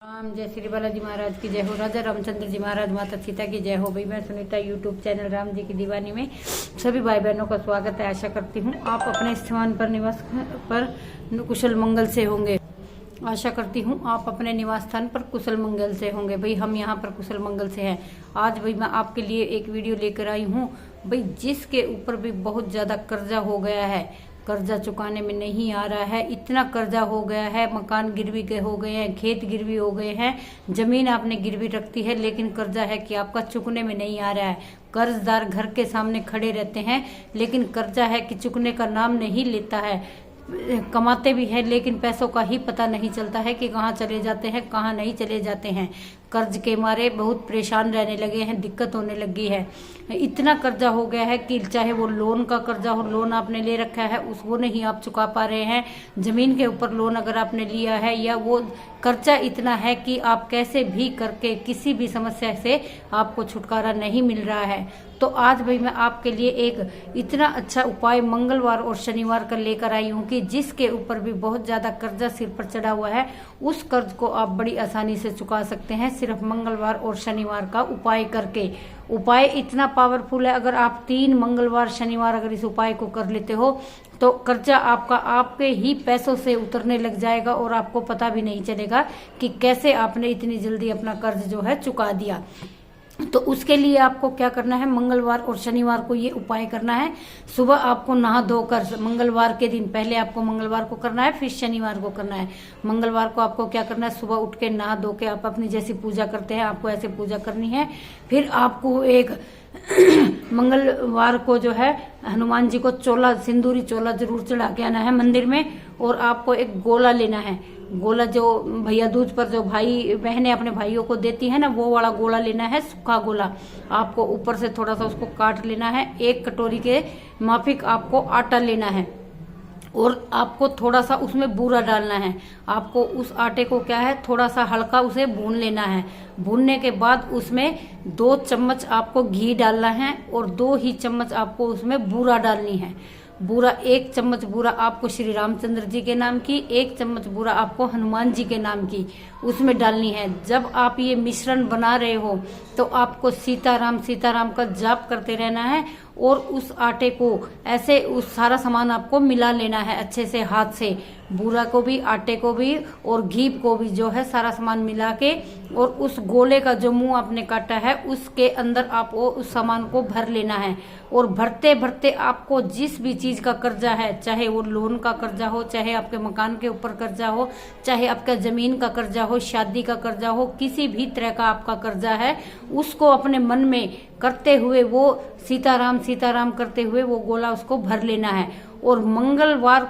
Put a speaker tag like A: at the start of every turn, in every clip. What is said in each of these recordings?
A: राम जय श्री बालाजी महाराज की जय हो। राजा रामचंद्र जी महाराज, माता सीता की जय हो। भाई मैं सुनीता यूट्यूब चैनल राम जी की दीवानी में सभी भाई बहनों का स्वागत है। आशा करती हूँ आप अपने स्थान पर निवास पर कुशल मंगल से होंगे। आशा करती हूँ आप अपने निवास स्थान पर कुशल मंगल से होंगे। भाई हम यहाँ पर कुशल मंगल से हैं। आज भाई मैं आपके लिए एक वीडियो लेकर आई हूँ भाई, जिसके ऊपर भी बहुत ज्यादा कर्जा हो गया है, कर्जा चुकाने में नहीं आ रहा है। इतना कर्जा हो गया है, मकान गिरवी के हो गए हैं, खेत गिरवी हो गए हैं, जमीन आपने गिरवी रखती है, लेकिन कर्जा है कि आपका चुकने में नहीं आ रहा है। कर्जदार घर के सामने खड़े रहते हैं, लेकिन कर्जा है कि चुकने का नाम नहीं लेता है। कमाते भी हैं, लेकिन पैसों का ही पता नहीं चलता है कि कहाँ चले जाते हैं, कहाँ नहीं चले जाते हैं। कर्ज के मारे बहुत परेशान रहने लगे हैं, दिक्कत होने लगी है। इतना कर्जा हो गया है कि चाहे वो लोन का कर्जा हो, लोन आपने ले रखा है उसको नहीं आप चुका पा रहे हैं। जमीन के ऊपर लोन अगर आपने लिया है, या वो कर्जा इतना है कि आप कैसे भी करके किसी भी समस्या से आपको छुटकारा नहीं मिल रहा है। तो आज भाई मैं आपके लिए एक इतना अच्छा उपाय मंगलवार और शनिवार का लेकर आई हूँ कि जिसके ऊपर भी बहुत ज्यादा कर्जा सिर पर चढ़ा हुआ है, उस कर्ज को आप बड़ी आसानी से चुका सकते हैं, सिर्फ मंगलवार और शनिवार का उपाय करके। उपाय इतना पावरफुल है, अगर आप 3 मंगलवार शनिवार अगर इस उपाय को कर लेते हो तो कर्जा आपका आपके ही पैसों से उतरने लग जाएगा और आपको पता भी नहीं चलेगा कि कैसे आपने इतनी जल्दी अपना कर्ज जो है चुका दिया। तो उसके लिए आपको क्या करना है, मंगलवार और शनिवार को ये उपाय करना है। सुबह आपको नहा धोकर, मंगलवार के दिन पहले आपको मंगलवार को करना है, फिर शनिवार को करना है। मंगलवार को आपको क्या करना है, सुबह उठ के नहा धो के आप अपनी जैसी पूजा करते हैं आपको ऐसे पूजा करनी है। फिर आपको एक मंगलवार को जो है हनुमान जी को चोला, सिंदूरी चोला जरूर चढ़ा के आना है मंदिर में। और आपको एक गोला लेना है, गोला जो भैया दूज पर जो भाई बहनें अपने भाइयों को देती है ना, वो वाला गोला लेना है, सूखा गोला। आपको ऊपर से थोड़ा सा उसको काट लेना है। 1 कटोरी के माफिक आपको आटा लेना है और आपको थोड़ा सा उसमें बूरा डालना है। आपको उस आटे को क्या है, थोड़ा सा हल्का उसे भून लेना है। भूनने के बाद उसमें 2 चम्मच आपको घी डालना है और 2 ही चम्मच आपको उसमें बूरा डालनी है। बूरा 1 चम्मच बूरा आपको श्री रामचंद्र जी के नाम की, 1 चम्मच बूरा आपको हनुमान जी के नाम की उसमें डालनी है। जब आप ये मिश्रण बना रहे हो तो आपको सीताराम सीताराम का जाप करते रहना है और उस आटे को ऐसे उस सारा सामान आपको मिला लेना है अच्छे से हाथ से। बूरा को भी, आटे को भी और घी को भी जो है सारा सामान मिला के, और उस गोले का जो मुंह आपने काटा है उसके अंदर आपको उस सामान को भर लेना है। और भरते भरते आपको जिस भी चीज का कर्जा है, चाहे वो लोन का कर्जा हो, चाहे आपके मकान के ऊपर कर्जा हो, चाहे आपका जमीन का कर्जा हो, शादी का कर्जा हो, किसी भी तरह का आपका कर्जा है, उसको अपने मन में करते हुए वो सीताराम सीताराम करते हुए वो गोला उसको भर लेना है। और मंगलवार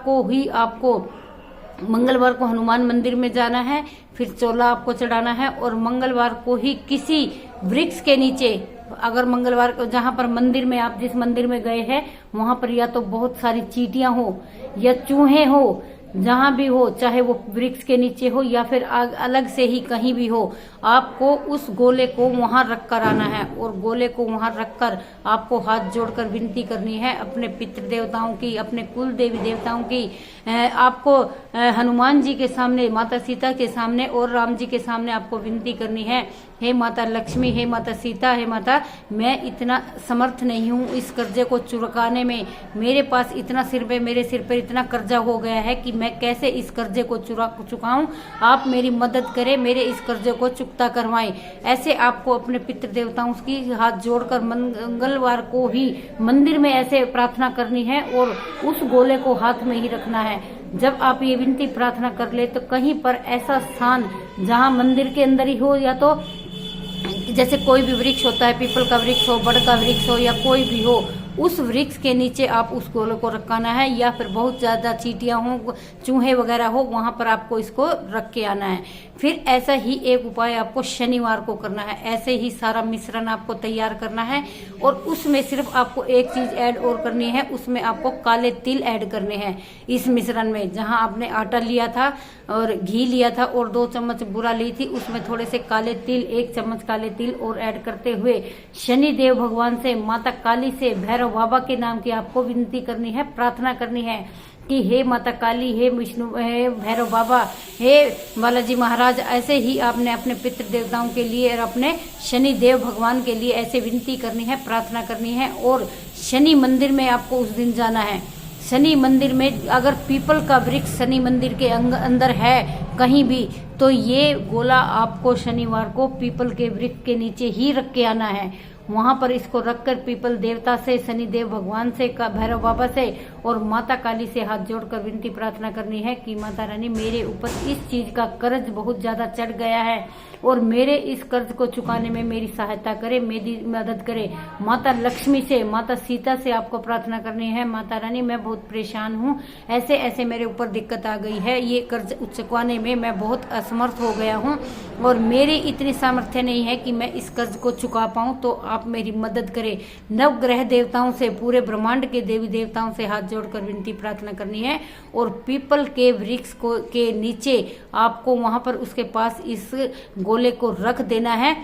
A: को हनुमान मंदिर में जाना है, फिर चोला आपको चढ़ाना है। और मंगलवार को ही किसी वृक्ष के नीचे, अगर मंगलवार को जहाँ पर मंदिर में आप जिस मंदिर में गए हैं वहां पर या तो बहुत सारी चींटियां हो या चूहे हो, जहां भी हो, चाहे वो वृक्ष के नीचे हो या फिर अलग से ही कहीं भी हो, आपको उस गोले को वहां रख कर आना है। और गोले को वहां रखकर आपको हाथ जोड़कर विनती करनी है अपने पितृ देवताओं की, अपने कुल देवी देवताओं की। आपको हनुमान जी के सामने, माता सीता के सामने और राम जी के सामने आपको विनती करनी है, हे माता लक्ष्मी, हे माता सीता, हे माता, मैं इतना समर्थ नहीं हूँ इस कर्जे को चुकाने में। मेरे पास इतना मेरे सिर पर इतना कर्जा हो गया है कि मैं कैसे इस कर्जे को चुकाऊं। आप मेरी मदद करें, मेरे इस कर्जे को चुकता करवाएं। ऐसे आपको अपने पितृ देवताओं की हाथ जोड़कर मंगलवार को ही मंदिर में ऐसे प्रार्थना करनी है और उस गोले को हाथ में ही रखना है। जब आप ये विनती प्रार्थना कर ले तो कहीं पर ऐसा स्थान जहाँ मंदिर के अंदर ही हो, या तो जैसे कोई भी वृक्ष होता है, पीपल का वृक्ष हो, बड़ का वृक्ष हो या कोई भी हो, उस वृक्ष के नीचे आप उस गोले को रखाना है। या फिर बहुत ज्यादा चींटियां हो, चूहे वगैरह हो, वहां पर आपको इसको रख के आना है। फिर ऐसा ही एक उपाय आपको शनिवार को करना है। ऐसे ही सारा मिश्रण आपको तैयार करना है और उसमें सिर्फ आपको एक चीज ऐड और करनी है, उसमें आपको काले तिल ऐड करने हैं इस मिश्रण में। जहां आपने आटा लिया था और घी लिया था और 2 चम्मच बूरा ली थी, उसमें थोड़े से काले तिल, 1 चम्मच काले तिल और ऐड करते हुए शनि देव भगवान से, माता काली से, भैरव बाबा के नाम की आपको विनती करनी है, प्रार्थना करनी है कि हे माता काली, हे विष्णु, हे भैरव बाबा, हे बालाजी महाराज, ऐसे ही आपने अपने पितृ देवताओं के लिए और अपने शनि देव भगवान के लिए ऐसे विनती करनी है, प्रार्थना करनी है। और शनि मंदिर में आपको उस दिन जाना है। शनि मंदिर में अगर पीपल का वृक्ष शनि मंदिर के अंदर है कहीं भी, तो ये गोला आपको शनिवार को पीपल के वृक्ष के नीचे ही रख के आना है। वहां पर इसको रखकर पीपल देवता से, शनि देव भगवान से, भैरव बाबा से और माता काली से हाथ जोड़कर विनती प्रार्थना करनी है कि माता रानी, मेरे ऊपर इस चीज का कर्ज बहुत ज्यादा चढ़ गया है और मेरे इस कर्ज को चुकाने में मेरी सहायता करे, मेरी मदद करे। माता लक्ष्मी से, माता सीता से आपको प्रार्थना करनी है, माता रानी मैं बहुत परेशान हूँ, ऐसे ऐसे मेरे ऊपर दिक्कत आ गई है, ये कर्ज चुकाने में मैं बहुत असमर्थ हो गया हूँ और मेरी इतनी सामर्थ्य नहीं है कि मैं इस कर्ज को चुका पाऊं, तो आप मेरी मदद करें। नवग्रह देवताओं से, पूरे ब्रह्मांड के देवी देवताओं से हाथ जोड़कर विनती प्रार्थना करनी है और पीपल के वृक्ष को के नीचे आपको वहां पर उसके पास इस गोले को रख देना है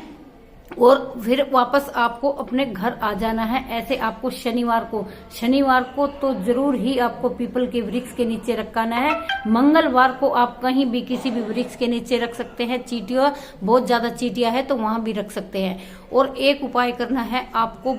A: और फिर वापस आपको अपने घर आ जाना है। ऐसे आपको शनिवार को तो जरूर ही आपको पीपल के वृक्ष के नीचे रखाना है। मंगलवार को आप कहीं भी किसी भी वृक्ष के नीचे रख सकते हैं। चींटियां, बहुत ज्यादा चींटियां है तो वहां भी रख सकते हैं। और एक उपाय करना है आपको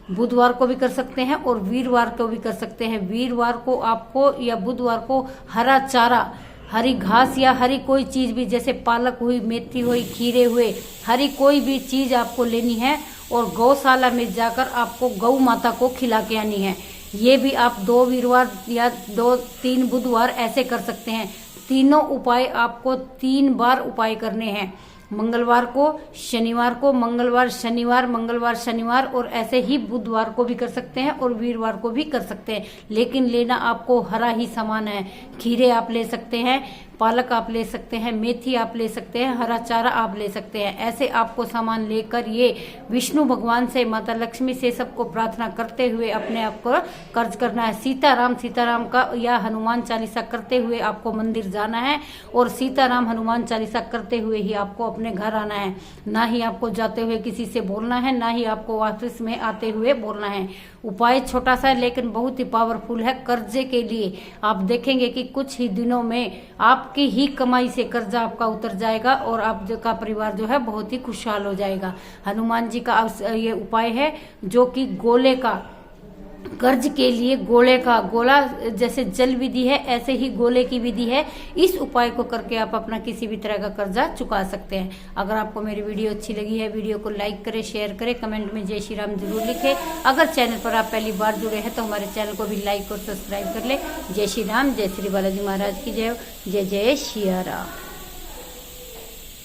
A: बुधवार को भी कर सकते हैं और वीरवार को भी कर सकते हैं। वीरवार को आपको या बुधवार को हरा चारा, हरी घास या हरी कोई चीज भी, जैसे पालक हुई, मेथी हुई, खीरे हुए, हरी कोई भी चीज आपको लेनी है और गौशाला में जाकर आपको गौ माता को खिला के आनी है। ये भी आप 2 वीरवार या 2-3 बुधवार ऐसे कर सकते हैं। तीनों उपाय आपको 3 बार उपाय करने हैं। मंगलवार को, शनिवार को, मंगलवार शनिवार और ऐसे ही बुधवार को भी कर सकते हैं और वीरवार को भी कर सकते हैं। लेकिन लेना आपको हरा ही सामान है। खीरे आप ले सकते हैं, पालक आप ले सकते हैं, मेथी आप ले सकते हैं, हरा चारा आप ले सकते हैं। ऐसे आपको सामान लेकर ये विष्णु भगवान से, माता लक्ष्मी से सबको प्रार्थना करते हुए अपने आप को कर्ज करना है। सीताराम का या हनुमान चालीसा करते हुए आपको मंदिर जाना है और सीताराम हनुमान चालीसा करते हुए ही आपको अपने घर आना है। ना ही आपको जाते हुए किसी से बोलना है, ना ही आपको वापस में आते हुए बोलना है। उपाय छोटा सा है लेकिन बहुत ही पावरफुल है कर्जे के लिए। आप देखेंगे कि कुछ ही दिनों में आपकी ही कमाई से कर्जा आपका उतर जाएगा और आपका परिवार जो है बहुत ही खुशहाल हो जाएगा। हनुमान जी का ये उपाय है जो कि गोले का, कर्ज के लिए गोला जैसे जल विधि है ऐसे ही गोले की विधि है। इस उपाय को करके आप अपना किसी भी तरह का कर्जा चुका सकते हैं। अगर आपको मेरी वीडियो अच्छी लगी है, वीडियो को लाइक करें, शेयर करें, कमेंट में जय श्री राम जरूर लिखें। अगर चैनल पर आप पहली बार जुड़े हैं तो हमारे चैनल को भी लाइक और सब्सक्राइब कर ले। जय श्री राम, जय श्री बालाजी महाराज की जय, जय जय श्री राम।